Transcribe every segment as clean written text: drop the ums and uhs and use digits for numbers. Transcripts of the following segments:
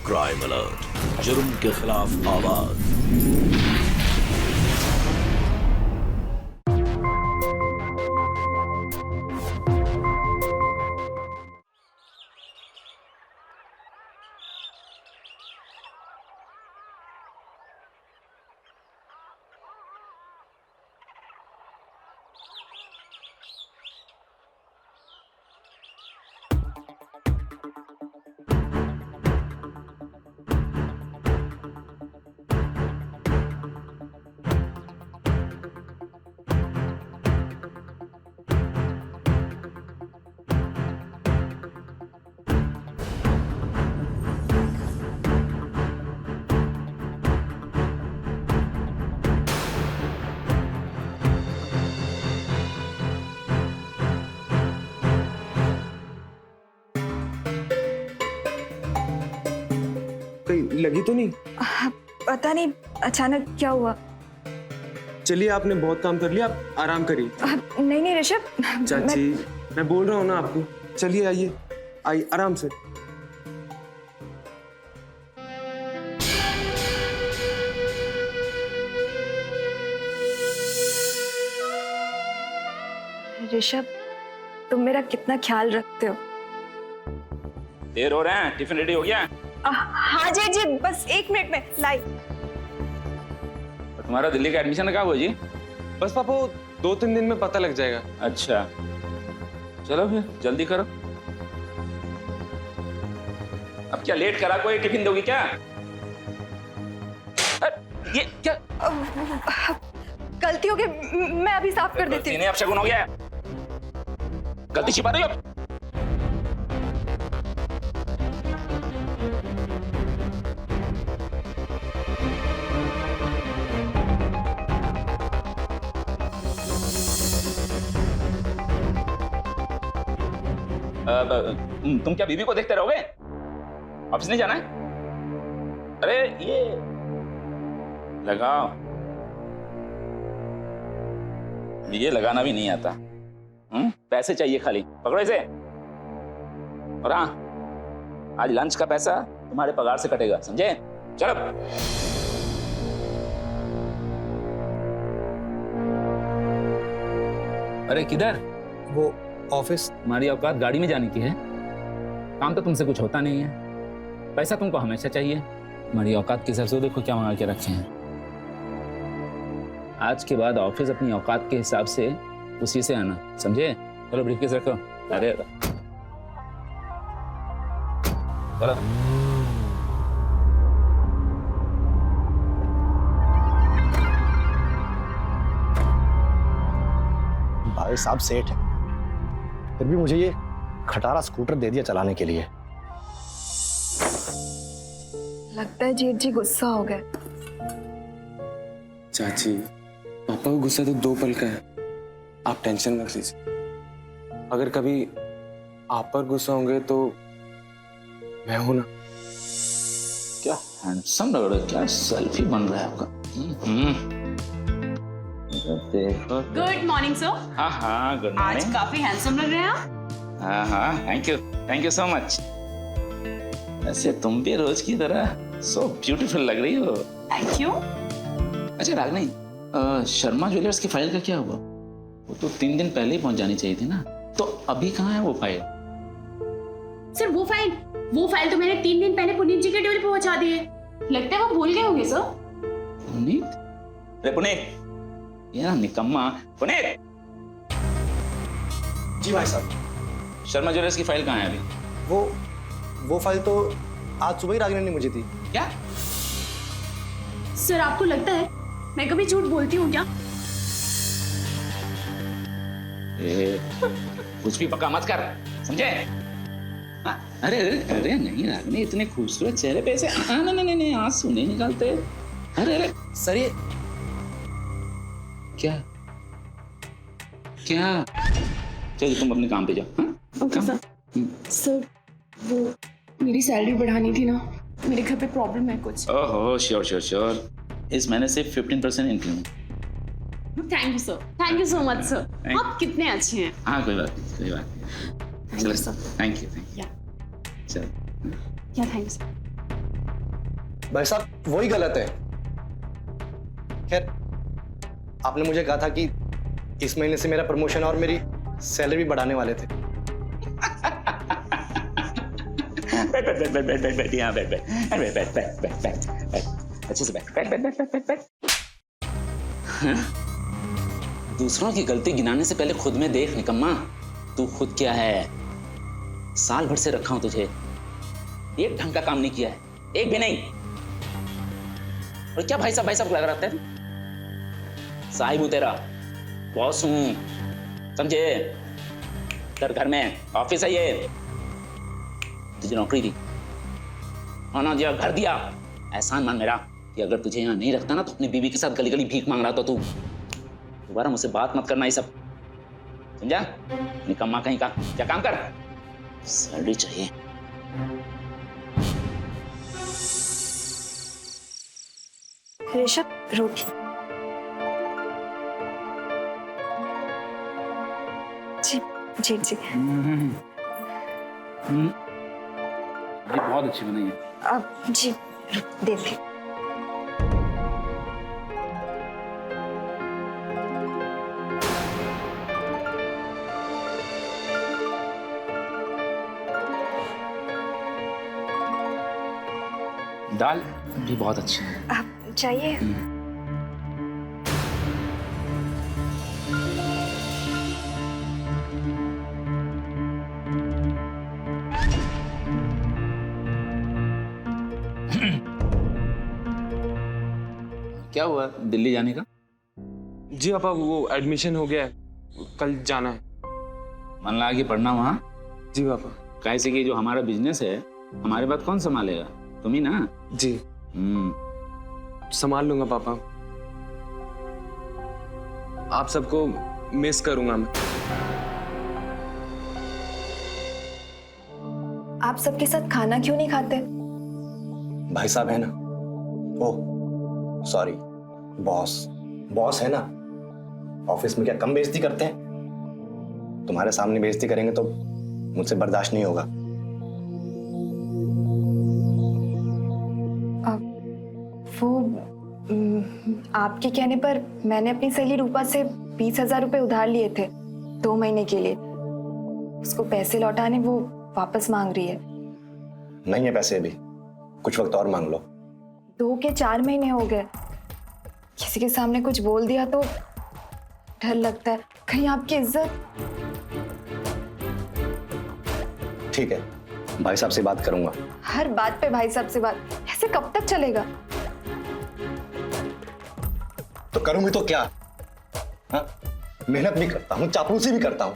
Crime alert, जुर्म के खिलाफ आवाज। लगी तो नहीं? पता नहीं अचानक क्या हुआ। चलिए, आपने बहुत काम कर लिया, आप आराम करिए। नहीं नहीं ऋषभ, चाची मैं बोल रहा हूँ ना आपको, चलिए आइए आइए आराम से। ऋषभ, तुम मेरा कितना ख्याल रखते हो। देर हो रहा है, टिफिन रेडी हो गया? हाँ जी जी, बस 1 मिनट में लाई। तुम्हारा दिल्ली का एडमिशन कहाँ हुआ जी? बस पापा, 2-3 दिन में पता लग जाएगा। अच्छा चलो फिर जल्दी करो। अब क्या लेट करा, कोई टिफिन दोगी क्या? ये क्या गलती हो गई, मैं अभी साफ कर देती हूँ। अब शगुन हो गया, गलती छिपा रही हो। तुम क्या बीबी को देखते रहोगे? ऑफिस नहीं जाना है? अरे ये लगाओ, ये लगाना भी नहीं आता। पैसे चाहिए खाली, पकड़ो इसे। और हाँ, आज लंच का पैसा तुम्हारे पगार से कटेगा, समझे? चलो। अरे किधर? वो ऑफिस। तुम्हारी औकात गाड़ी में जाने की है? काम तो तुमसे कुछ होता नहीं है, पैसा तुमको हमेशा चाहिए। तुम्हारी औकात के हिसाब से देखो क्या मंगा के रखे हैं। आज के बाद ऑफिस अपनी औकात के हिसाब से उसी से आना, समझे? चलो ब्रीफकेस रखो। अरे चलो। भाई साहब सेठ है, फिर भी मुझे ये खटारा स्कूटर दे दिया चलाने के लिए। लगता है जेठ जी गुस्सा हो गए। चाची, पापा को गुस्सा तो 2 पल का है, आप टेंशन मत लीजिए। अगर कभी आप पर गुस्सा होंगे तो मैं हूं ना। क्या हैंडसम लग रहा है, क्या सेल्फी बन रहा है आपका। Good morning sir. हाँ हाँ, गुड मॉर्निंग। आज काफी हैंडसम लग रहे हैं आप। हाँ हाँ, थैंक यू सो मच। ऐसे तुम भी रोज की तरह सो ब्यूटीफुल लग रही हो। Thank you. अच्छा रागनी, शर्मा ज्वेलर्स की फाइल का क्या हुआ? वो तो 3 दिन पहले ही पहुंच जानी चाहिए थी ना, तो अभी कहाँ है वो फाइल? सर वो फाइल तो मैंने 3 दिन पहले पुनीत जी के टेबल पे पहुंचा दी है। लगता है वो भूल गए होंगे सर। पुनीत? अरे पुनीत, ये ना निकम्मा। पुनीत! जी भाई साहब। शर्मा ज्वेलर्स की फाइल कहाँ है अभी? वो फाइल तो आज सुबह ही रागिनी ने मुझे दी। क्या? सर आपको लगता है मैं कभी झूठ बोलती हूँ क्या? कुछ भी पक्का मत कर, समझे? अरे अरे अरे नहीं रागिनी, इतने खूबसूरत चेहरे पे ऐसे नहीं आंसू नहीं निकालते। अरे अरे सर ये क्या क्या? चलो तुम अपने काम पे जाओ। Okay sir. सर वो मेरी सैलरी बढ़ानी थी ना, मेरे घर पे प्रॉब्लम है कुछ। ओहो श्योर, इस महीने से 15% increment. Thank you sir, thank you so much sir. आप कितने अच्छे हैं। हाँ कोई बात नहीं। Thank you sir. Thank you. या चलो थैंक यू सर। भाई साहब वही गलत है। खैर, आपने मुझे कहा था कि इस महीने से मेरा प्रमोशन और मेरी सैलरी भी बढ़ाने वाले थे। बैठ बैठ बैठ बैठ बैठ बैठ यहाँ बैठ बैठ बैठ बैठ बैठ बैठ बैठ बैठ अच्छे से बैठ बैठ बैठ बैठ बैठ बैठ हाँ? दूसरों की गलती गिनाने से पहले खुद में देख निकम्मा, तू खुद क्या है। साल भर से रखा हूं तुझे, एक ढंग का काम नहीं किया है, एक भी नहीं। और क्या भाई साहब लग रहा है? साहिब हूं तेरा, बॉस हूं, समझे? तेरे घर में ऑफिस है ये, तुझे नौकरी दी, खाना दिया, घर दिया। एहसान मान मेरा कि अगर तुझे यहाँ नहीं रखता ना तो अपनी बीवी के साथ गली गली भीख मांग रहा था तू। दोबारा मुझसे बात मत करना ये सब, समझा? निकम्मा कहीं का, क्या काम कर, सैलरी चाहिए। ऋषभ रोटी। जी जी जी। ये बहुत अच्छी बनी है। अब जी देखिए। दाल भी बहुत अच्छी है। आप चाहिए? क्या हुआ दिल्ली जाने का? जी पापा, वो एडमिशन हो गया है, कल जाना है। मन लगा के पढ़ना वहाँ। जी पापा। कैसे कि जो हमारा बिजनेस है, हमारे बाद कौन संभालेगा? तुम ही ना। जी संभाल लूंगा पापा। आप सबको मिस करूंगा मैं। आप सबके साथ खाना क्यों नहीं खाते? भाई साहब है ना, ओह सॉरी, बॉस है ना। ऑफिस में क्या कम बेइज्जती करते हैं? तुम्हारे सामने बेइज्जती करेंगे तो मुझसे बर्दाश्त नहीं होगा। वो आपके कहने पर मैंने अपनी सहेली रूपा से 20,000 रुपए उधार लिए थे 2 महीने के लिए। उसको पैसे लौटाने वो वापस मांग रही है। नहीं है पैसे अभी, कुछ वक्त और मांग लो। 2 के 4 महीने हो गए। किसी के सामने कुछ बोल दिया तो डर लगता है कहीं आपकी इज्जत। ठीक है, भाई साहब से बात करूंगा। हर बात पे भाई साहब से बात, ऐसे कब तक चलेगा? तो करूंगी तो क्या? हाँ? मेहनत भी करता हूं, चापलूसी भी करता हूं,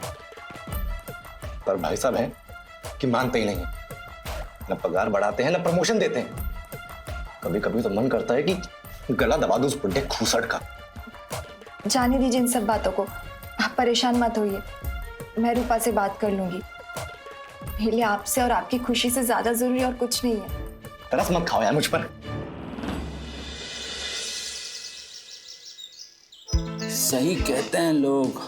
पर भाई साहब हैं कि मानते ही नहीं। ना पगार बढ़ाते हैं ना प्रमोशन देते हैं। कभी कभी तो मन करता है कि गला दबा दूं उस बुड्ढे खूसट का। जाने दीजिए इन सब बातों को, आप परेशान मत होइए। मैं रूपा से बात कर लूंगी। मेरे लिए आपसे और आपकी खुशी से ज्यादा जरूरी और कुछ नहीं है। तरस मत खाओ यार मुझ पर। सही कहते हैं लोग,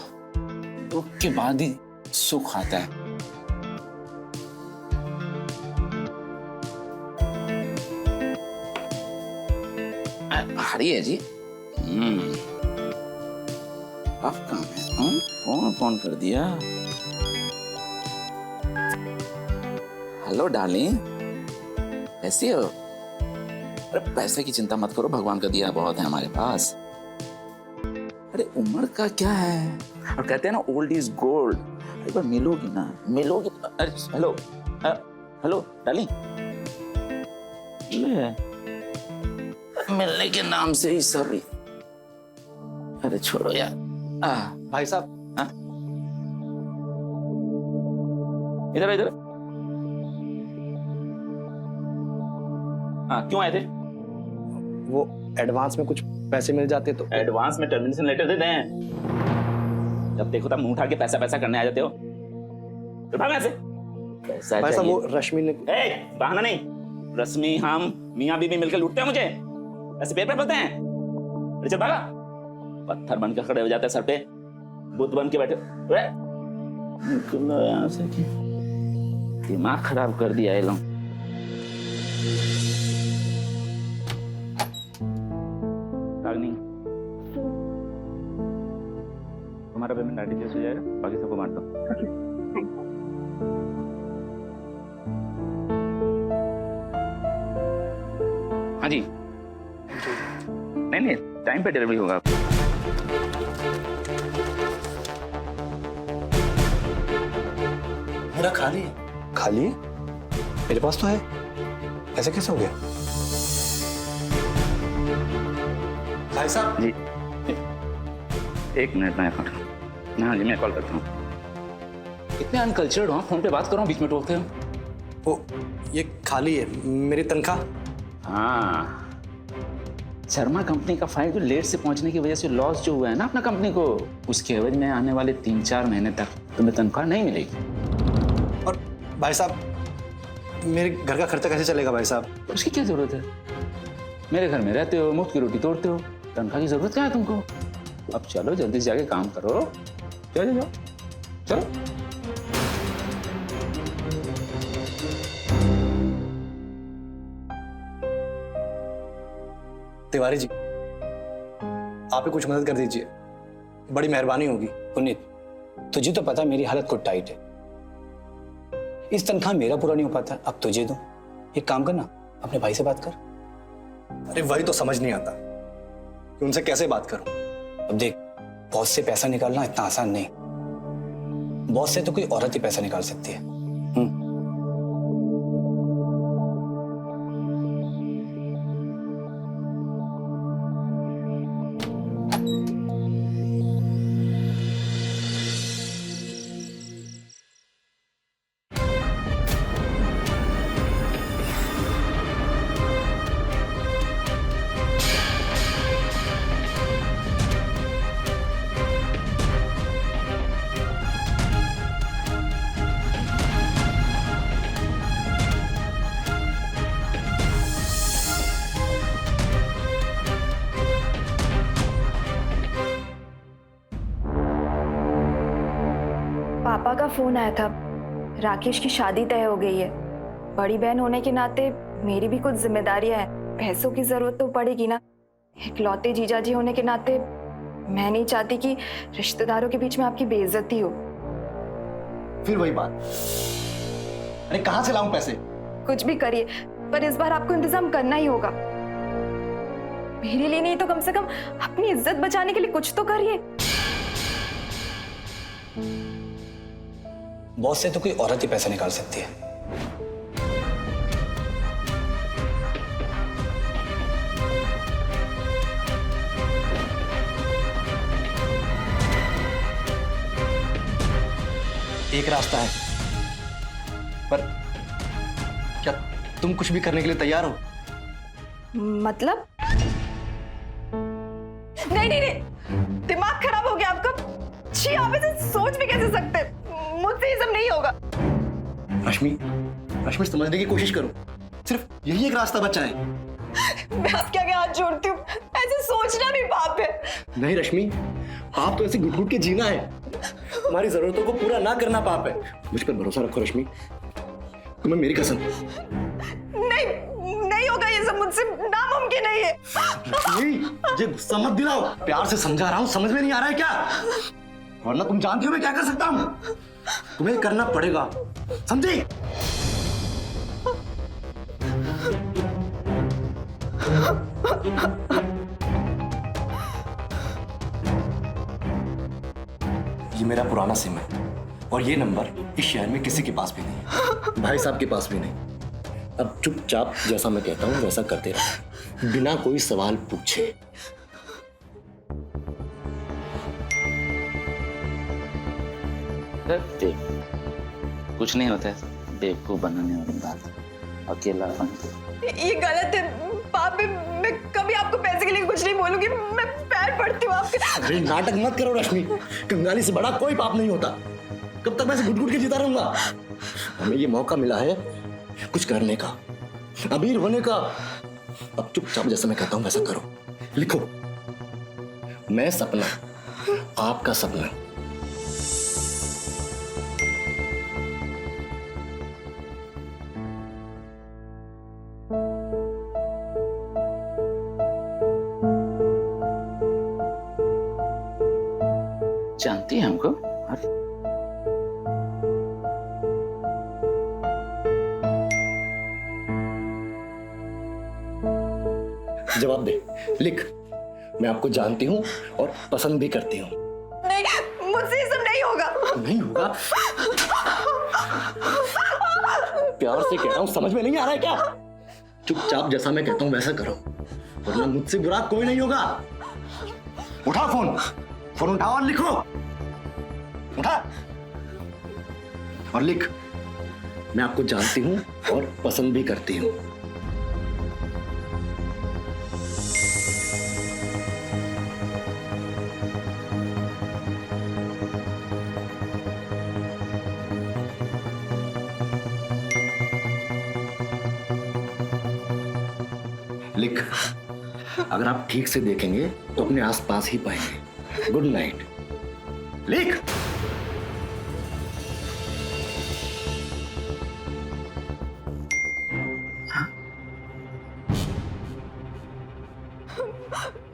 दुख के बाद ही सुख आता है। भारी है जी। अब काम है। कौन कर दिया? हेलो डार्लिंग, कैसी हो? अरे पैसे की चिंता मत करो, भगवान का दिया बहुत है हमारे पास। अरे उम्र का क्या है, और कहते हैं ना ओल्ड इज गोल्ड। एक बार मिलोगी ना, मिलोगी। अरे हेलो हेलो डार्लिंग, मिलने के नाम से ही सॉरी। अरे छोड़ो यार। भाई साहब, इधर इधर। क्यों आए थे? वो एडवांस में कुछ पैसे मिल जाते तो। एडवांस में टर्मिनेशन लेटर देते हैं। जब देखो तब मुंह उठा के पैसा करने आ जाते हो। तो भाग यहाँ से। पैसा भाई साहब, चाहिए। वो रश्मि ने। बहाना नहीं, रश्मि हम मियाँ बीबी मिलकर लूटते हैं मुझे, ऐसे पेपर बोलते हैं। अरे चल भागा। पत्थर बनकर खड़े हो जाते हैं सर पे, बुत बन के बैठे। निकलो यहाँ से, दिमाग खराब कर दिया ये लोग। तुम्हारा पेमेंट 90 डेज हो जाएगा, बाकी सबको बांट दो। हाँ जी, नहीं नहीं, टाइम पे डिलीवरी होगा। मेरा खाली है। खाली है? मेरे पास तो है। ऐसे कैसे हो गया? भाई साहब जी, एक मिनट मैं अकाउंट। हाँ जी, मैं कॉल करता हूँ। इतने अनकल्चर्ड हो, फोन पे बात कर रहा हूँ, बीच में टोकते हो। ओ, ये खाली है। मेरी तनख्वाह। हाँ, शर्मा कंपनी का फाइल जो लेट से पहुंचने की वजह से लॉस जो हुआ है ना अपना कंपनी को, उसके एवज में आने वाले 3-4 महीने तक तुम्हें तनख्वाह नहीं मिलेगी। और भाई साहब, मेरे घर का खर्चा कैसे चलेगा भाई साहब? उसकी क्या जरूरत है? मेरे घर में रहते हो, मुफ्त की रोटी तोड़ते हो, तनख्वाह की जरूरत क्या है तुमको? अब चलो जल्दी से जाके काम करो। चलो जाओ, चलो। तिवारी जी, आप ही कुछ मदद कर दीजिए, बड़ी मेहरबानी होगी। पुनीत, तुझे तो पता मेरी हालत खुद टाइट है। इस तनख्वाह मेरा पूरा नहीं हो पाता, अब तुझे दूं। एक काम करना, अपने भाई से बात कर। अरे वही तो समझ नहीं आता कि उनसे कैसे बात करूं। अब देख, बॉस से पैसा निकालना इतना आसान नहीं। बॉस से तो कोई औरत ही पैसा निकाल सकती है। पापा का फोन आया था, राकेश की शादी तय हो गई है। बड़ी बहन होने के नाते मेरी भी कुछ जिम्मेदारियां हैं, पैसों की जरूरत तो पड़ेगी ना। इकलौते जीजाजी होने के नाते मैं नहीं चाहती कि रिश्तेदारों के बीच में आपकी बेइज्जती हो। फिर वही बात, अरे कहां से लाऊं पैसे? कुछ भी करिए, पर इस बार आपको इंतजाम करना ही होगा। मेरे लिए नहीं तो कम से कम अपनी इज्जत बचाने के लिए कुछ तो करिए। बॉस से तो कोई औरत ही पैसा निकाल सकती है। एक रास्ता है, पर क्या तुम कुछ भी करने के लिए तैयार हो? मतलब? नहीं नहीं नहीं, दिमाग खराब हो गया आपका। छी, आप ऐसे सोच भी कैसे सकते? मुझसे ये सब नहीं होगा। रश्मि, रश्मि समझने की कोशिश करो, सिर्फ यही एक रास्ता बचा है। मैं आपके आगे हाथ जोड़ती हूँ, ऐसे सोचना भी पाप है। नहीं रश्मि, आप तो ऐसे घुट घुट के जीना है, हमारी जरूरतों को पूरा ना करना पाप है। मुझ पर भरोसा रखो रश्मि, तुम्हें मेरी कसम। नहीं नहीं होगा ये सब मुझसे, नामुमकिन है ये। रश्मि, ये गुस्सा मत दिलाओ, प्यार से समझा रहा हूँ, समझ में नहीं आ रहा है क्या? वरना तुम जानती हो मैं क्या कर सकता हूँ। तुम्हें करना पड़ेगा, समझी? ये मेरा पुराना सिम है और ये नंबर इस शहर में किसी के पास भी नहीं, भाई साहब के पास भी नहीं। अब चुपचाप जैसा मैं कहता हूँ वैसा करते रहो, बिना कोई सवाल पूछे। कुछ नहीं होता है, बेवकूफ बनाने वाली बात। अकेला ये गलत है पापा, मैं कभी आपको पैसे के लिए कुछ नहीं बोलूंगी। मैं पैर पड़ती हूँ आपके। अरे नाटक मत करो रश्मि, कंगाली से बड़ा कोई पाप नहीं होता। कब तक मैं ऐसे घुट-घुट के जीता रहूंगा? हमें ये मौका मिला है कुछ करने का, अबीर होने का। अब चुपचाप जैसा मैं कहता हूं वैसा करो। लिखो, मैं सपना, आपका सपना। जानती है हमको? जवाब दे, लिख। मैं आपको जानती हूँ और पसंद भी करती हूँ। नहीं, मुझसे ये सब नहीं होगा। नहीं होगा? प्यार से कह रहा हूँ, समझ में नहीं आ रहा है क्या? चुपचाप जैसा मैं कहता हूँ वैसा करो, वरना मुझसे बुरा कोई नहीं होगा। उठा फोन, फोन उठाओ और लिखो। उठा और लिख। मैं आपको जानती हूँ और पसंद भी करती हूँ। लिख। अगर आप ठीक से देखेंगे तो अपने आसपास ही पाएंगे। Good night. लिख।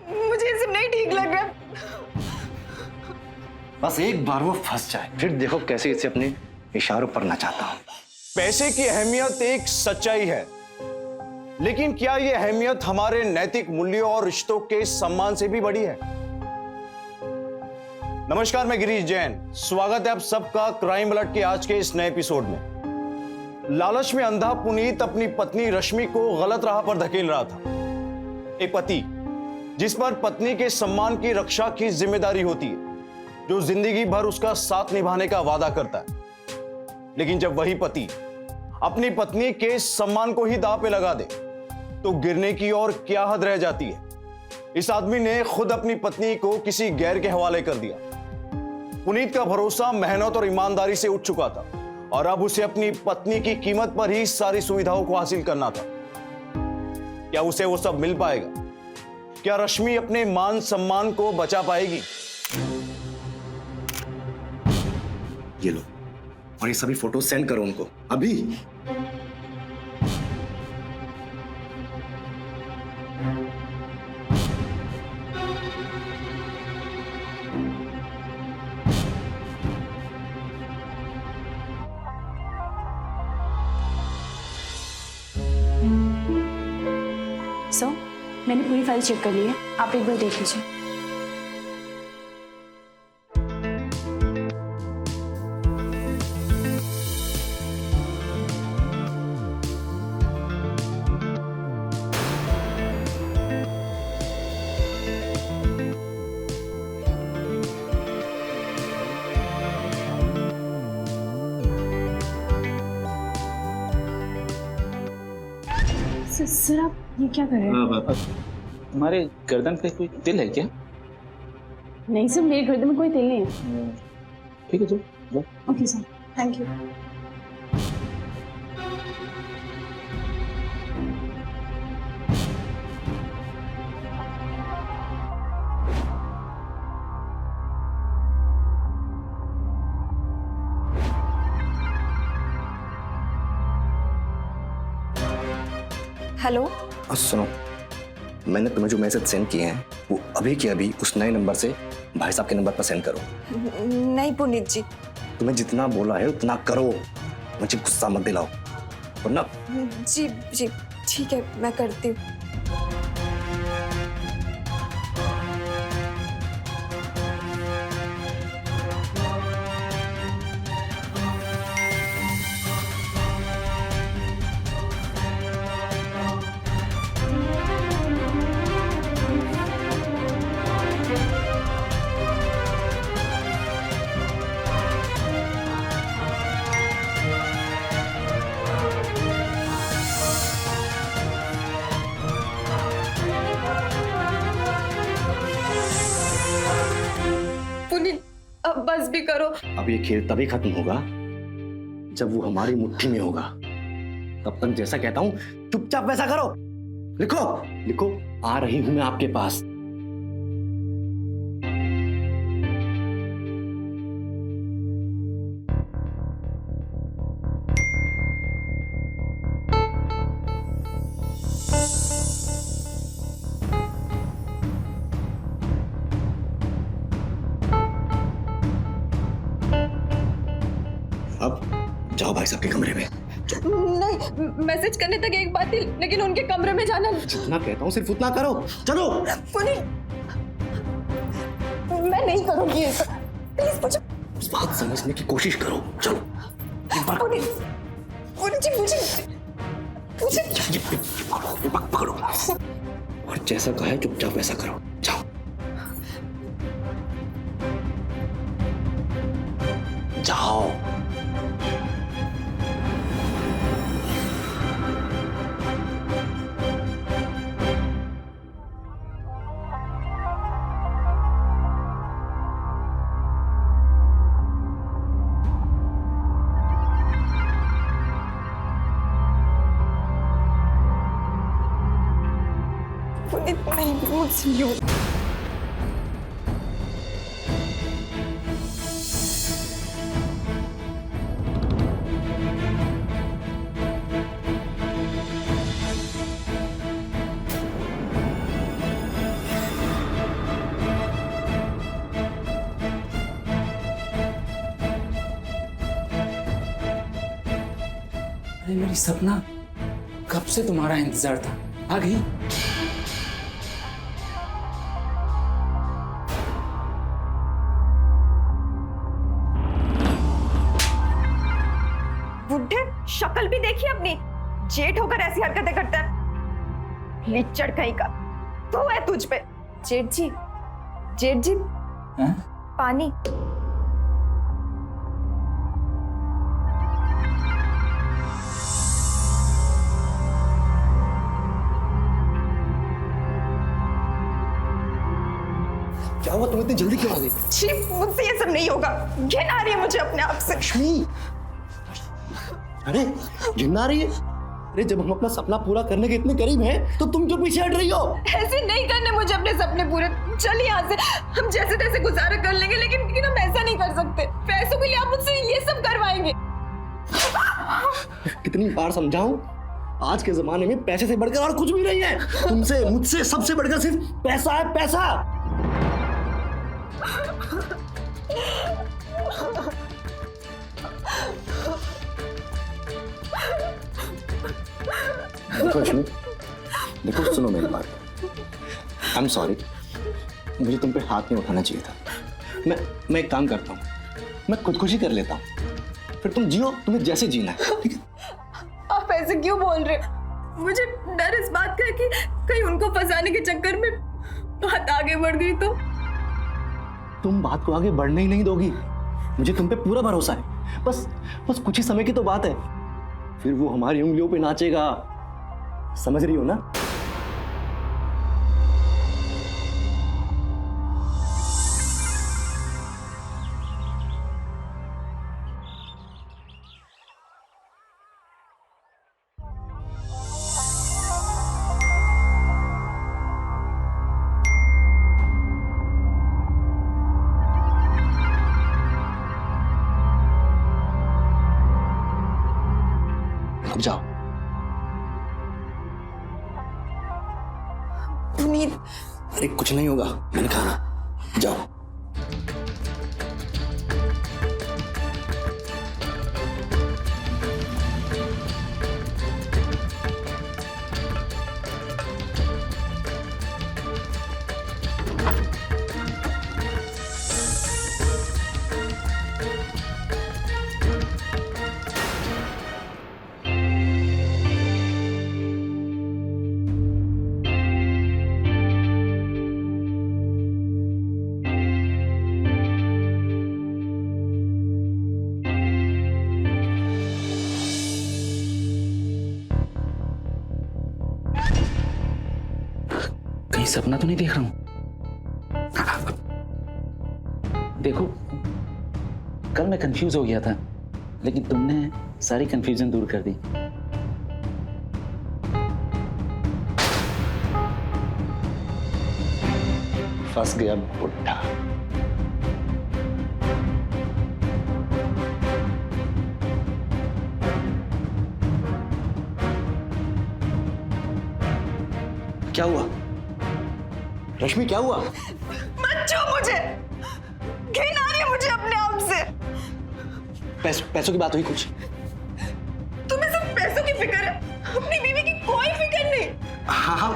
मुझे ये सब नहीं ठीक लग रहा। बस एक बार वो फंस जाए, फिर देखो कैसे इसे अपने इशारों पर नचाता हूं। पैसे की अहमियत एक सच्चाई है, लेकिन क्या यह अहमियत हमारे नैतिक मूल्यों और रिश्तों के सम्मान से भी बड़ी है? नमस्कार, मैं गिरीश जैन। स्वागत है आप सबका क्राइम अलर्ट के आज के इस नए एपिसोड में। लालच में अंधा पुनीत अपनी पत्नी रश्मि को गलत राह पर धकेल रहा था। एक पति जिस पर पत्नी के सम्मान की रक्षा की जिम्मेदारी होती है, जो जिंदगी भर उसका साथ निभाने का वादा करता है, लेकिन जब वही पति अपनी पत्नी के सम्मान को ही दांव पे लगा दे तो गिरने की और क्या हद रह जाती है। इस आदमी ने खुद अपनी पत्नी को किसी गैर के हवाले कर दिया। पुनीत का भरोसा मेहनत और ईमानदारी से उठ चुका था और अब उसे अपनी पत्नी की कीमत पर ही सारी सुविधाओं को हासिल करना था। क्या उसे वो सब मिल पाएगा? क्या रश्मि अपने मान सम्मान को बचा पाएगी? ये लो, और ये सभी फोटो सेंड करो उनको अभी। सो मैंने पूरी फाइल चेक कर ली है, आप एक बार देख लीजिए। सर आप ये क्या कर रहे हैं? तुम्हारे गर्दन पे कोई तिल है क्या? नहीं सर, मेरे गर्दन में कोई तिल नहीं है। ठीक है, जो okay sir, thank you. Hello, सुनो, मैंने तुम्हें जो मैसेज सेंड किए हैं वो अभी के अभी उस नए नंबर से भाई साहब के नंबर पर सेंड करो। नहीं पुनीत जी। तुम्हें जितना बोला है उतना करो, मुझे गुस्सा मत दिलाओ वरना। जी जी ठीक है, मैं करती हूँ। अब बस भी करो। अब ये खेल तभी खत्म होगा जब वो हमारी मुट्ठी में होगा। तब तक जैसा कहता हूं चुपचाप वैसा करो। लिखो लिखो, आ रही हूं मैं आपके पास। भाई साहब के कमरे में। नहीं, मैसेज करने तक एक बात थी, लेकिन उनके कमरे में जाना। जितना कहता हूँ सिर्फ उतना करो, चलो। पुनीत, मैं नहीं करूंगी ये सब, प्लीज मुझे। उस बात समझने की कोशिश करो, चलो। पुनीत जी, मुझे ये पकड़ो और जैसा कहा है चुपचाप वैसा करो, जाओ। जाओ। पुनीत नहीं, मुझसे यूं। अरे मेरी सपना, कब से तुम्हारा इंतजार था, आ गई। बुढ़े, शक्ल भी देखी अपनी, जेठ होकर ऐसी हरकतें करता है। लिच्चड़ कहीं का तू है तुझ पे। जेठ जी, पानी। क्या हुआ, तुम इतनी जल्दी क्यों आ गई? छी, मुझसे ये सब नहीं होगा, घिन आ रही है मुझे अपने आप से। लक्ष्मी, अरे घिन आ रही है? अरे जब हम अपना सपना पूरा करने के इतने करीब हैं, तो तुम क्यों पीछे हट रही हो? ऐसे नहीं करने मुझे अपने सपने पूरे। चल यहाँ से, हम जैसे तैसे गुजारा कर लेंगे, लेकिन हम ऐसा नहीं कर सकते। पैसों के लिए आप मुझसे ये सब करवाएंगे। कितनी बार समझाऊं, आज के जमाने में पैसे से बढ़कर और कुछ भी नहीं है। तुमसे, मुझसे, सबसे बढ़कर सिर्फ पैसा है, पैसा। देखो लक्ष्मी, देखो सुनो मेरी बात। आई एम सॉरी, मुझे तुम पे हाथ नहीं उठाना चाहिए था। मैं एक काम करता हूँ, मैं खुदकुशी कर लेता हूँ, फिर तुम जियो, तुम्हें जैसे जीना है, ठीक है? आप ऐसे क्यों बोल रहे हो? मुझे डर इस बात का है कि कहीं उनको फंसाने के चक्कर में बात आगे बढ़ गई तो। तुम बात को आगे बढ़ने ही नहीं दोगी, मुझे तुम पे पूरा भरोसा है। बस कुछ ही समय की तो बात है, फिर वो हमारी उंगलियों पे नाचेगा, समझ रही हो ना? अब जाओ। पुनीत, अरे कुछ नहीं होगा, मैंने कहा ना, जाओ। सपना तो नहीं देख रहा हूं? देखो, कल मैं कंफ्यूज हो गया था, लेकिन तुमने सारी कंफ्यूजन दूर कर दी। फंस गया बुढ़ा। क्या हुआ रश्मि, क्या हुआ? मत छू मुझे, घिन आ रही है मुझे अपने आप से। पैसों की बात हुई कुछ? हाँ हाँ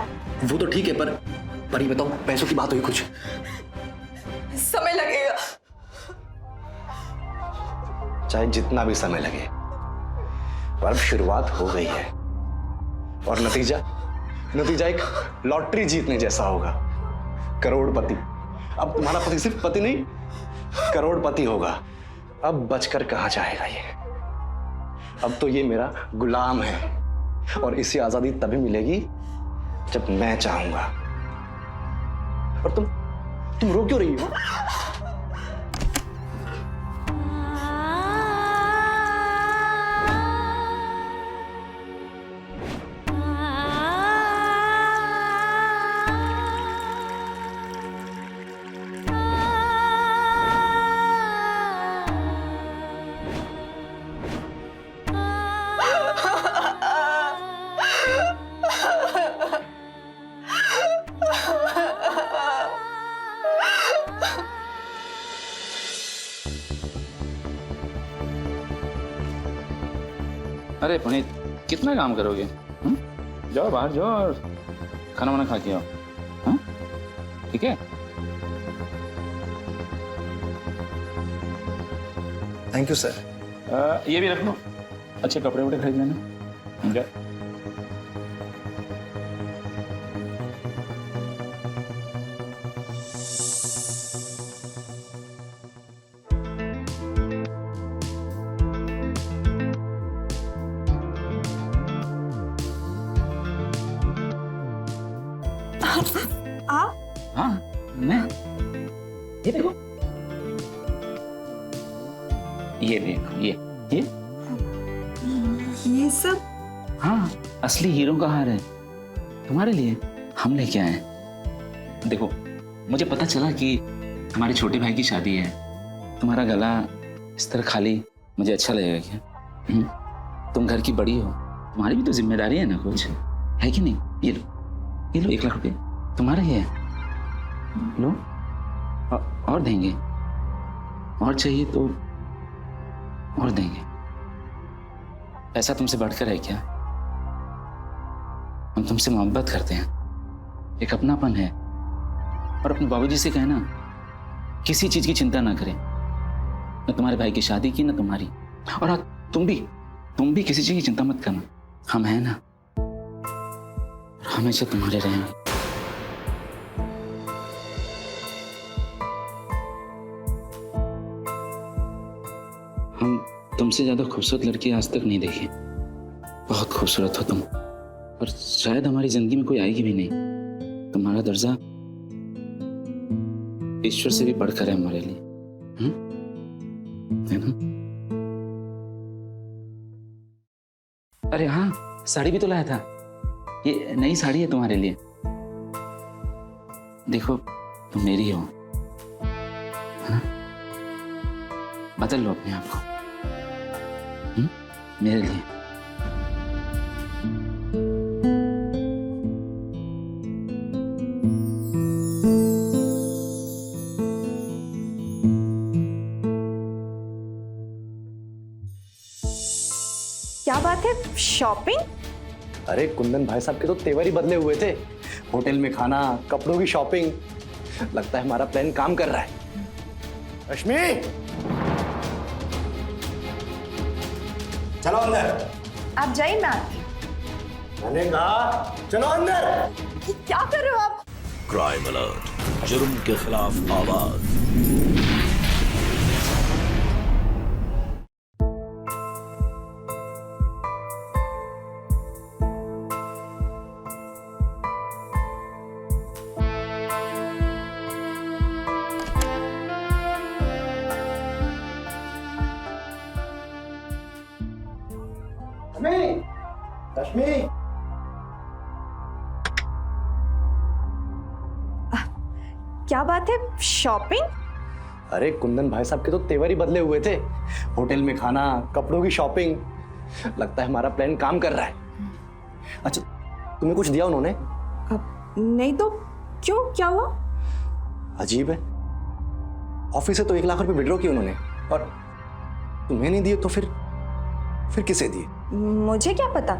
वो तो ठीक है, पर ये बताओ पैसों की बात हुई कुछ? समय लगेगा। चाहे जितना भी समय लगे, पर अब शुरुआत हो गई है और नतीजा एक लॉटरी जीतने जैसा होगा। करोड़पति। अब तुम्हारा पति सिर्फ पति नहीं, करोड़पति होगा। अब बचकर कहां जाएगा ये? अब तो ये मेरा गुलाम है और इसे आजादी तभी मिलेगी जब मैं चाहूंगा। और तुम रो क्यों रही हो? अरे पुनीत, कितना काम करोगे? जाओ बाहर जाओ और खाना वाना खा के आओ। हाँ ठीक है। Thank you sir. ये भी रख लो, अच्छे कपड़े वपड़े खरीद लेना। जा। आप? हाँ मैं, ये देखो, ये देखो, ये सब? हाँ असली हीरो का हार है, तुम्हारे लिए हम लेके आए हैं। देखो मुझे पता चला कि तुम्हारे छोटे भाई की शादी है, तुम्हारा गला इस तरह खाली मुझे अच्छा लगेगा क्या? तुम घर की बड़ी हो, तुम्हारी भी तो जिम्मेदारी है ना कुछ, है कि नहीं? ये लो 1 लाख रुपए तुम्हारा ही है, लो। और देंगे, और चाहिए तो और देंगे। पैसा तुमसे बढ़कर है क्या? हम तुमसे मोहब्बत करते हैं, एक अपनापन है। और अपने बाबूजी से कहना किसी चीज की चिंता ना करें, न तुम्हारे भाई की शादी की, न तुम्हारी। और हाँ, तुम भी किसी चीज की चिंता मत करना, हम हैं ना, हमेशा तुम्हारे रहेंगे। हम तुमसे ज्यादा खूबसूरत लड़की आज तक नहीं देखी। बहुत खूबसूरत हो तुम, और शायद हमारी जिंदगी में कोई आएगी भी नहीं। तुम्हारा दर्जा ईश्वर से भी बढ़कर है हमारे लिए, है ना? अरे हाँ, साड़ी भी तो लाया था, ये नई साड़ी है तुम्हारे लिए। देखो तुम मेरी हो, है ना? बदल लो अपने आप को मेरे लिए। क्या बात है, शॉपिंग? अरे कुंदन भाई साहब के तो तेवर ही बदले हुए थे। होटल में खाना, कपड़ों की शॉपिंग। लगता है हमारा प्लान काम कर रहा है। रश्मि, चलो अंदर। आप जाइए, मैं आती हूँ। मैंने कहा चलो अंदर। क्या कर रहे हो आप? क्राइम अलर्ट, जुर्म के खिलाफ आवाज। रश्मि, क्या बात है, शॉपिंग? अरे कुंदन भाई साहब के तो तेवर ही बदले हुए थे। होटल में खाना, कपड़ों की शॉपिंग। लगता है हमारा प्लान काम कर रहा है। अच्छा, तुम्हें कुछ दिया उन्होंने? नहीं तो क्यों, क्या हुआ? अजीब है, ऑफिस से तो 1 लाख रुपए विड्रॉ किए उन्होंने, और तुम्हें नहीं दिए तो फिर किसे दिए? मुझे क्या पता।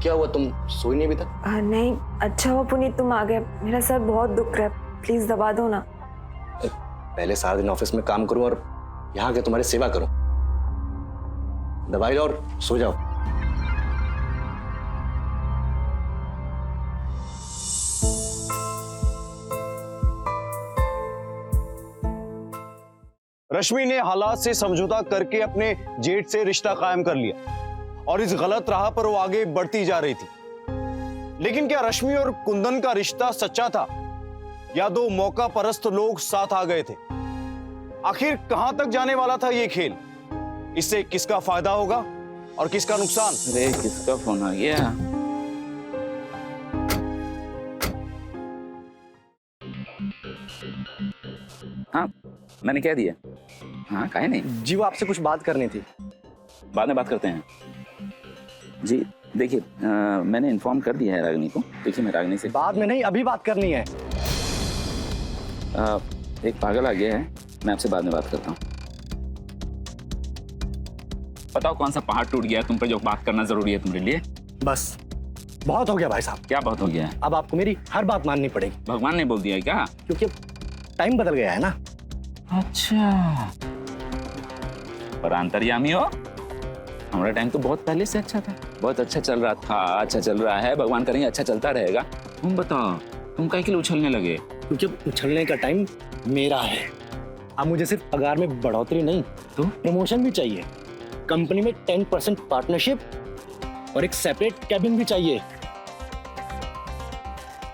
क्या हुआ, तुम सोई नहीं अभी तक? नहीं, अच्छा हुआ पुनीत तुम आ गए। मेरा सर बहुत दुख रहा है, प्लीज दबा दो ना। पहले सारा दिन ऑफिस में काम करूं और यहाँ आके तुम्हारी सेवा करूं। दवाई लो और सो जाओ। रश्मि ने हालात से समझौता करके अपने जेठ से रिश्ता कायम कर लिया और इस गलत राह पर वो आगे बढ़ती जा रही थी। लेकिन क्या रश्मि और कुंदन का रिश्ता सच्चा था या दो मौका परस्त लोग साथ आ गए थे? आखिर कहां तक जाने वाला था ये खेल? इससे किसका फायदा होगा और किसका नुकसान? अरे किसका फोन आ गया? हाँ, मैंने कह दिया। हाँ, काहे नहीं। जी वो आपसे कुछ बात करनी थी। बाद में बात करते हैं। जी देखिए, मैंने इन्फॉर्म कर दिया है रागिनी को। देखिए मैं रागिनी से बाद में नहीं, अभी बात करनी है। एक पागल आ गया है, मैं आपसे बाद में बात करता हूँ। बताओ कौन सा पहाड़ टूट गया तुम पर जो बात करना जरूरी है तुम्हारे लिए? बस बहुत हो गया भाई साहब। क्या बहुत हो गया है? अब आपको मेरी हर बात माननी पड़ेगी। भगवान ने बोल दिया है क्या? क्योंकि टाइम बदल गया है ना। अच्छा, पर अंतर्यामी हो। हमारा टाइम तो बहुत पहले से अच्छा था, बहुत अच्छा चल रहा था, अच्छा चल रहा है। भगवान करेंगे अच्छा चलता रहेगा। तुम बताओ, तुम काहे के लिए उछलने लगे? क्योंकि उछलने का टाइम मेरा है। अब मुझे सिर्फ पगार में बढ़ोतरी नहीं तो प्रमोशन भी चाहिए। कंपनी में 10% पार्टनरशिप और एक सेपरेट कैबिन भी चाहिए।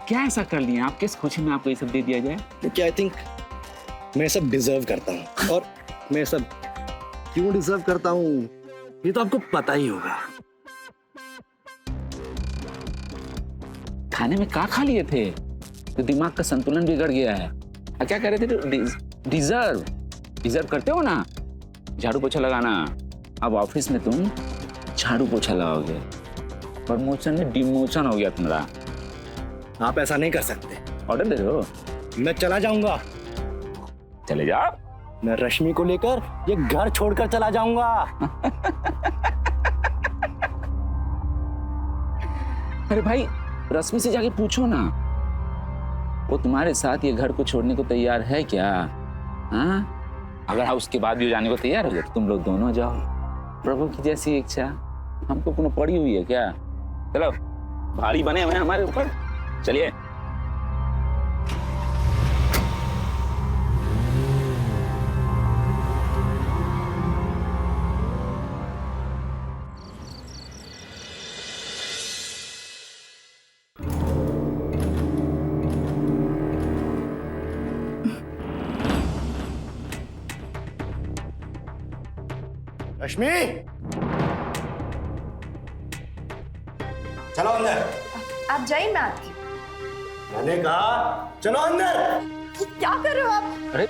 क्या ऐसा कर लिया आप? किस खुशी में आपको ये सब दे दिया जाए? क्योंकि आई थिंक मैं सब डिजर्व करता हूँ, और मैं सब क्यों डिजर्व करता हूँ ये तो आपको पता ही होगा। खाने में क्या खा लिए थे तो दिमाग का संतुलन बिगड़ गया है? क्या कह रहे थे? डिजर्व करते हो ना झाड़ू पोछा लगाना। अब ऑफिस में तुम झाड़ू पोछा लगाओगे। प्रमोशन में डिमोशन हो गया तुम्हारा। आप ऐसा नहीं कर सकते। ऑर्डर दे रहे हो? मैं चला जाऊंगा। चले जाओ। मैं रश्मि को लेकर ये घर छोड़कर चला जाऊंगा। अरे भाई, रश्मि से जाके पूछो ना, वो तुम्हारे साथ ये घर को छोड़ने को तैयार है क्या? हाँ, अगर हाँ उसके बाद भी जाने को तैयार हो जाए तो तुम लोग दोनों जाओ। प्रभु की जैसी इच्छा। हमको कोनो पड़ी हुई है क्या? चलो, भारी बने हुए हैं हमारे ऊपर, चलिए। रश्मि, चलो अंदर। आप जाइए, मैं आती हूँ। मैंने कहा चलो अंदर। क्या कर रहे हो आप? अरे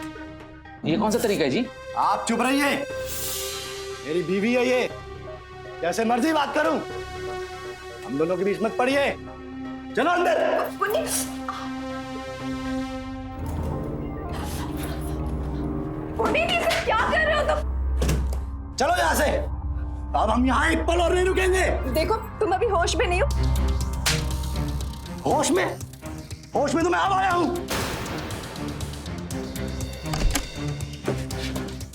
ये कौन सा तरीका है जी? आप चुप रहिए, मेरी बीवी है ये, जैसे मर्जी बात करूं। हम दोनों के बीच मत पड़िए। चलो अंदर। पुनीत, ये सब क्या कर रहे हो तुम? चलो यहां से। अब हम यहाँ एक पल और नहीं रुकेंगे। देखो, तुम अभी होश में नहीं हो। होश में तो मैं अब आया हूं।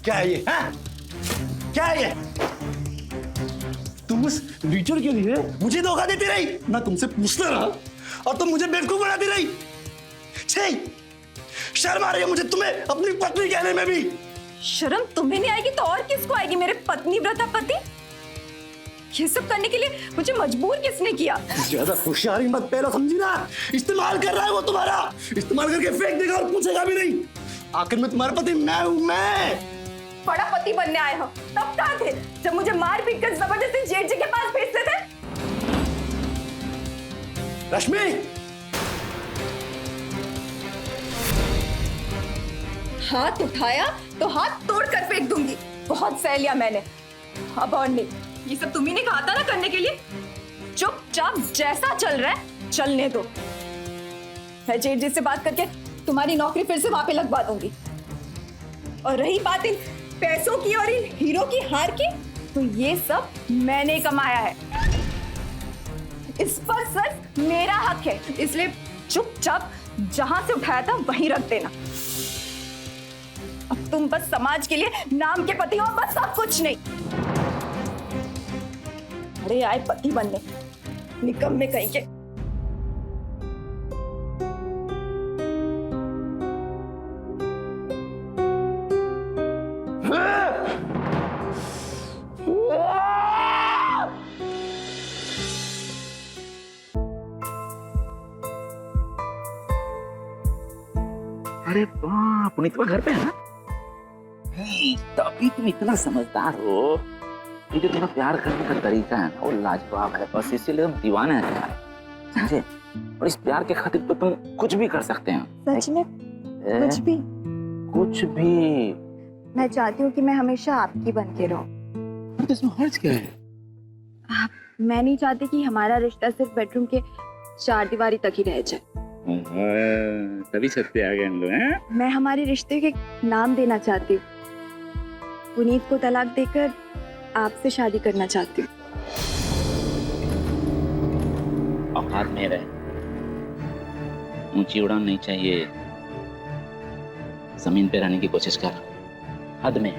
क्या है ये? हाँ? क्या है ये? तुम उस रीचर के लिए मुझे धोखा देती रही, मैं तुमसे पूछता रहा और तुम मुझे बेवकूफ बनाती रही। छी, शर्म आ रही है मुझे तुम्हें अपनी पत्नी कहने में भी। शर्म तुम्हें नहीं आएगी तो और किसको आएगी? मेरे पत्नी व्रता पति। ये सब करने के लिए मुझे मजबूर किसने किया? ज्यादा होशियारी मत पहला, समझी ना? इस्तेमाल कर रहा है वो तुम्हारा, इस्तेमाल करके फेंक देगा और पूछेगा भी नहीं। आखिर में तुम्हारा पति मैं हूं। मैं बड़ा पति बनने आए हो, तब कहाँ थे जब मुझे मार पीट कर जबरदस्ती जेठ जी के पास भेजते थे? रश्मि, हाथ उठाया तो हाथ तोड़ कर फेंक दूंगी। बहुत सह लिया मैंने, अब और नहीं। ये सब तुम्ही ने कहा था ना करने के लिए। चुपचाप जैसा चल रहा है चलने दो। मैं जेठ जी से बात करके तुम्हारी नौकरी फिर से वहां पे लगवा दूंगी। और रही बात इन पैसों की और इन हीरो की हार की, तो ये सब मैंने कमाया है। इस पर सिर्फ मेरा हक है, इसलिए चुपचाप जहां से उठाया था वहीं रख देना। अब तुम बस समाज के लिए नाम के पति हो, बस और कुछ नहीं। अरे आए पति बनने, निकम्मे कहीं के। अरे वाह, पुनीत घर पे है ना? तभी तुम इतना समझदार हो। ये जो तुम्हारा प्यार करने का तरीका है ना, वो लाजवाब है। बस इसीलिए हम दीवाने हैं तुम्हारे, समझे? और इस प्यार के खातिर तो तुम कुछ भी कर सकते हैं। सच में? कुछ भी? कुछ भी। मैं चाहती हूँ कि मैं हमेशा आपकी बन के रहूं। तो इसमें हर्ज क्या है? मैं नहीं चाहती कि हमारा रिश्ता सिर्फ बेडरूम के 4 दीवारी तक ही रह जाए। तभी छत पे आ गए हम लोग हैं। मैं हमारे रिश्ते के नाम देना चाहती हूँ। पुनीत को तलाक देकर आपसे शादी करना चाहती हूँ। औकात में रहे, ऊंची उड़ान नहीं चाहिए, जमीन पे रहने की कोशिश कर, हद में।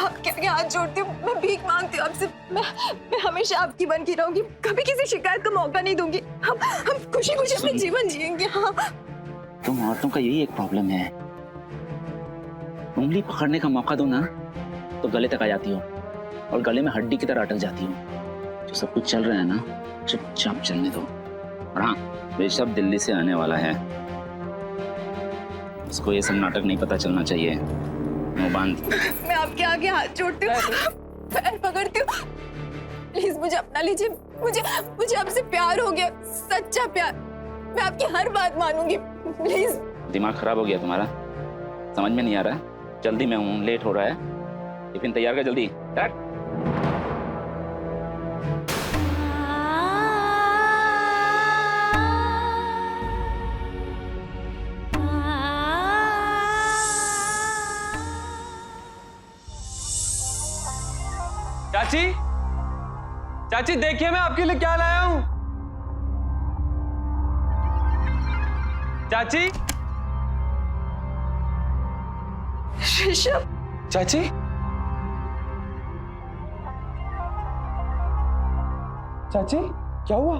आपके आगे हाथ जोड़ती हूँ, मैं भीख मांगती हूँ आपसे। मैं हमेशा आपकी बन के रहूंगी, कभी किसी शिकायत का मौका नहीं दूंगी। हम खुशी खुशी अपना जीवन जिएंगे। हाँ। तुम औरतों का यही एक प्रॉब्लम है, उंगली पकड़ने का मौका दो ना तो गले तक आ जाती हो और गले में हड्डी की तरह अटक जाती हो। जो सब कुछ चल रहा है ना, चुपचाप चलने दो। और हाँ, ऋषभ दिल्ली से आने वाला है, उसको ये सब नाटक नहीं पता चलना चाहिए। बांध। मैं आपके आगे हाथ जोड़ती हूँ, पैर पकड़ती हूँ, प्लीज मुझे अपना लीजिए। मुझे आपसे प्यार हो गया, सच्चा प्यार। मैं आपकी हर बात मानूंगी, प्लीज। दिमाग खराब हो गया तुम्हारा? समझ में नहीं आ रहा है? जल्दी में हूँ, लेट हो रहा है। टिफिन तैयार कर जल्दी। चाची, चाची देखिए मैं आपके लिए क्या लाया हूं। चाची, ऋषभ। चाची, चाची क्या हुआ?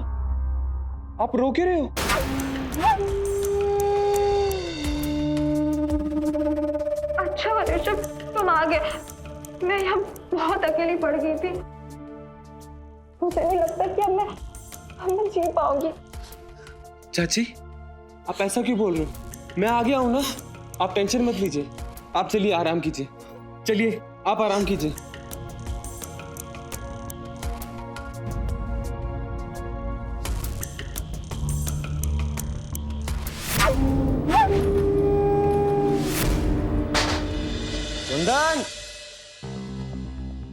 आप रो क्यों रहे हो? अच्छा ऋषभ, तुम आ गए। मैं यहाँ बहुत अकेली पड़ गई थी। मुझे नहीं लगता कि अब मैं जी पाऊंगी। चाची, आप ऐसा क्यों बोल रहे हो? मैं आ गया हूं ना, आप टेंशन मत लीजिए। आप चलिए आराम कीजिए, चलिए आप आराम कीजिए। कुंदन,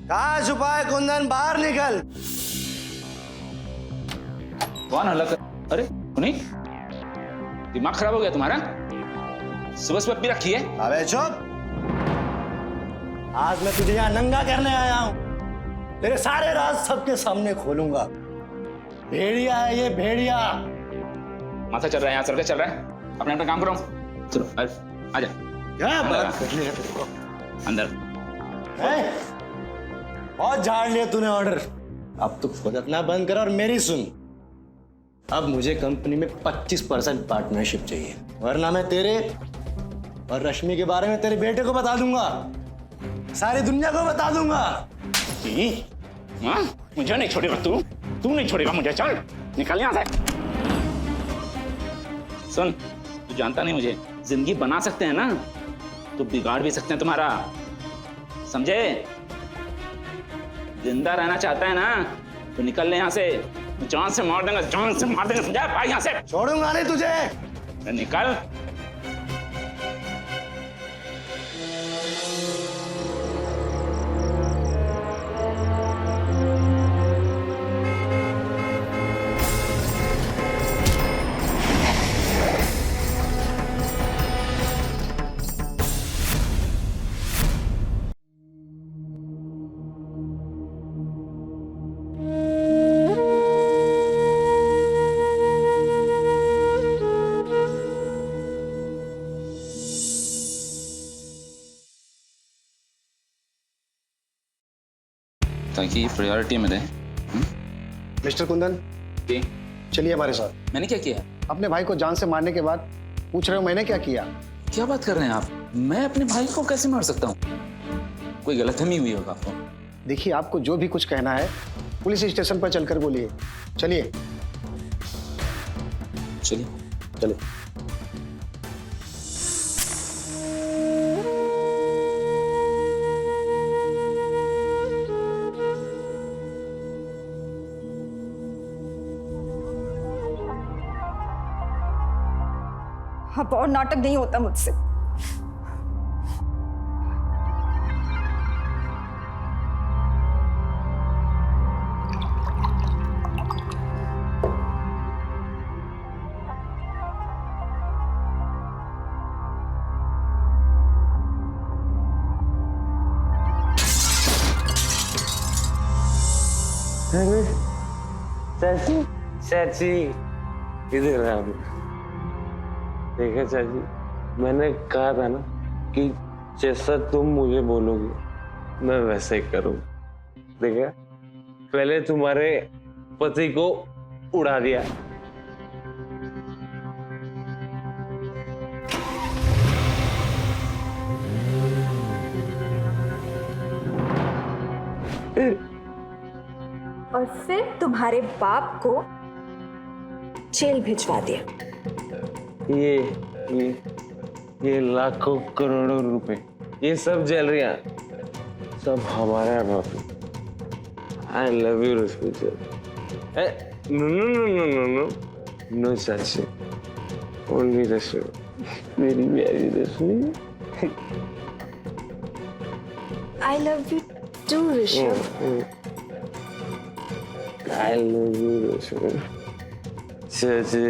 कहाँ छुपा है कुंदन? बाहर निकल। कौन हल्ला? अरे पुनीत, दिमाग खराब हो गया तुम्हारा? सुबह सुबह पी रखी है? अबे चुप। आज मैं तुझे यहाँ नंगा करने आया हूँ। तेरे सारे राज सबके सामने खोलूंगा। भेड़िया है ये, भेड़िया। माथा चल रहा है, यहाँ सर चल रहा है। अपने अपना काम करो। चलो आजा। क्या बात करनी है तेरे को? अंदर। बहुत झाड़ लिया तूने ऑर्डर। अब तू फुदकना बंद कर और मेरी सुन। अब मुझे कंपनी में 25% पार्टनरशिप चाहिए, वरना मैं तेरे और रश्मि के बारे में तेरे बेटे को बता दूंगा, सारी दुनिया को बता दूंगा। हाँ, मुझे नहीं छोड़ेगा तू नहीं छोड़ेगा मुझे। चल निकल यहाँ से। सुन, तू जानता नहीं मुझे, जिंदगी बना सकते हैं ना तो बिगाड़ भी सकते हैं तुम्हारा, समझे? जिंदा रहना चाहता है ना तो निकल ले यहाँ से, जान से मार देंगे, जान से मार देंगे, समझा? भाई यहाँ से। छोड़ूंगा नहीं तुझे। निकल। ताकि प्रायोरिटी में रहे। मिस्टर कुंदन, जी। चलिए हमारे साथ। मैंने क्या किया? अपने भाई को जान से मारने के बाद पूछ रहे हो मैंने क्या किया? क्या बात कर रहे हैं आप? मैं अपने भाई को कैसे मार सकता हूँ? कोई गलतफहमी हुई होगा आपको। देखिए, आपको जो भी कुछ कहना है पुलिस स्टेशन पर चलकर बोलिए। चलिए चलिए। चलिए। अब और नाटक नहीं होता मुझसे। चाची, चाची, इधर आ। देखा चाची, मैंने कहा था ना कि जैसा तुम मुझे बोलोगे मैं वैसे ही करूँगा। देखा, पहले तुम्हारे पति को उड़ा दिया, और फिर तुम्हारे बाप को जेल भिजवा दिया। ये लाखों करोड़ों रुपए, ये सब जैलरियां, सब हमारा बाप। I love you Rashmi. No no no no no no no चाची, ओनली रश्मि, मेरी प्यारी Rashmi. I love you too Rishabh. I love you Rashmi. चाची,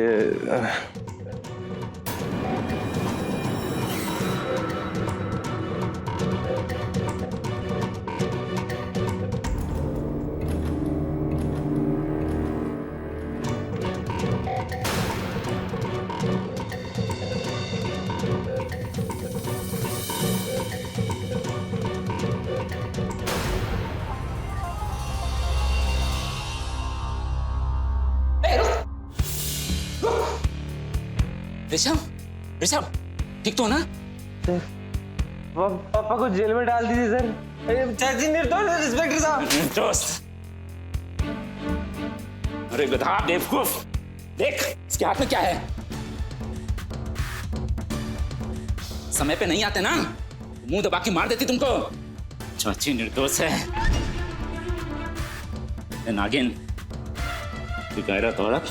ऋषभ, ऋषभ, ठीक तो ना? पापा को जेल में डाल दीजिए सर। चाची निर्दोष है इंस्पेक्टर साहब। निर्दोष? अरे गधा बेवकूफ, देख इसके हाथ में क्या है। समय पे नहीं आते ना, मुंह दबा के मार देती तुमको। चाची निर्दोष है। नागिन, गैरत औरत,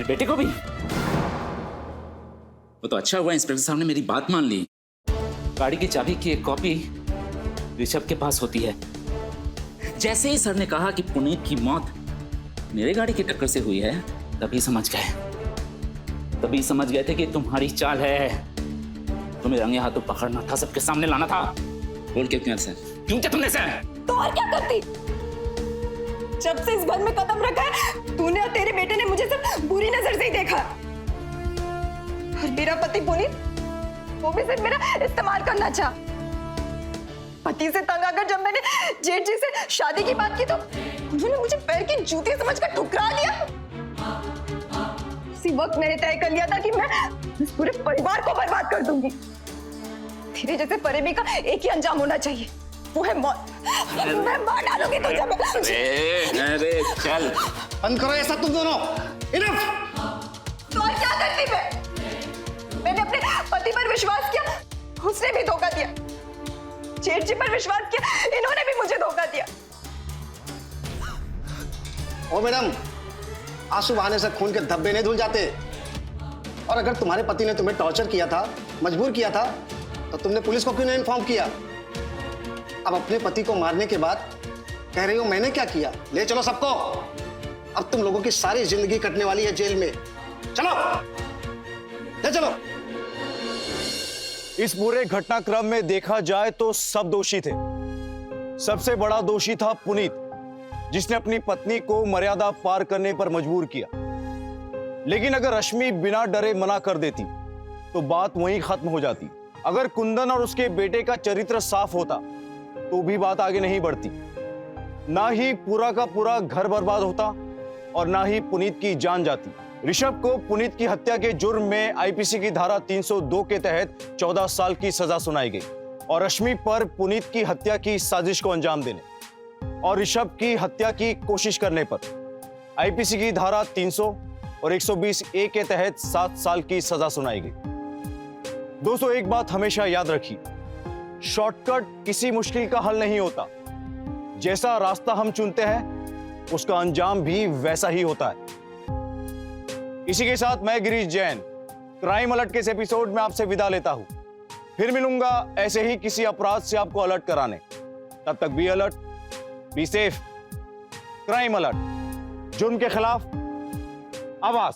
बेटे को भी। वो तो अच्छा हुआ इंस्पेक्टर साहब ने मेरी बात मान ली। गाड़ी की चाबी की एक कॉपी ऋषभ के पास होती है। जैसे ही सर ने कहा कि पुनीत की मौत मेरे गाड़ी की टक्कर से हुई है, तभी समझ गए थे कि तुम्हारी चाल है। तुम्हें रंगे हाथों पकड़ना था, सबके सामने लाना था। बोल के क्यों सर? क्यों क्या तुमने सर? तो और क्या करती? जब से इस घर में कदम रखा है, तूने और तेरे बेटे ने मुझे सिर्फ बुरी नजर से ही देखा। और मेरा पति पुनीत, वो भी सिर्फ मेरा इस्तेमाल करना चाहा। पति से तंग आकर जब मैंने जेठ जी से शादी की बात की तो उन्होंने मुझे पैर की जूती समझकर ठुकरा दिया। उसी वक्त मैंने तय कर लिया था कि मैं इस पूरे परिवार को बर्बाद कर दूंगी। तेरे जैसे परेमी का एक ही अंजाम होना चाहिए, वो है मौत। मैं मार डालूंगी तुझे। अरे चल, बंद करो ऐसा तुम दोनों। इनफ। तो और क्या करती मैं? मैंने अपने पति पर विश्वास किया, उसने भी धोखा दिया। जेठ जी पर विश्वास किया, इन्होंने भी मुझे धोखा दिया। ओ मैडम, आंसू बहाने से खून के धब्बे नहीं धुल जाते। और अगर तुम्हारे पति ने तुम्हें टॉर्चर किया था, मजबूर किया था, तो तुमने पुलिस को क्यों नहीं इन्फॉर्म किया? अब अपने पति को मारने के बाद कह रही हो मैंने क्या किया? ले चलो सबको। अब तुम लोगों की सारी जिंदगी कटने वाली है जेल में। चलो, ले चलो। इस पूरे घटनाक्रम में देखा जाए तो सब दोषी थे। सबसे बड़ा दोषी था पुनीत, जिसने अपनी पत्नी को मर्यादा पार करने पर मजबूर किया। लेकिन अगर रश्मि बिना डरे मना कर देती तो बात वहीं खत्म हो जाती। अगर कुंदन और उसके बेटे का चरित्र साफ होता तो भी बात आगे नहीं बढ़ती। ना ही पूरा का पूरा घर बर्बाद होता और ना ही पुनीत की जान जाती। ऋषभ को पुनीत की हत्या के जुर्म में आईपीसी की धारा 302 के तहत 14 साल की सजा सुनाई गई और रश्मि पर पुनीत की हत्या की साजिश को अंजाम देने और ऋषभ की हत्या की कोशिश करने पर आईपीसी की धारा 300 और 120 ए के तहत 7 साल की सजा सुनाई गई। दोस्तों, एक बात हमेशा याद रखिए, शॉर्टकट किसी मुश्किल का हल नहीं होता। जैसा रास्ता हम चुनते हैं उसका अंजाम भी वैसा ही होता है। इसी के साथ मैं गिरीश जैन क्राइम अलर्ट के इस एपिसोड में आपसे विदा लेता हूं। फिर मिलूंगा ऐसे ही किसी अपराध से आपको अलर्ट कराने। तब तक be alert, be safe. Crime alert, जुर्म के खिलाफ आवाज।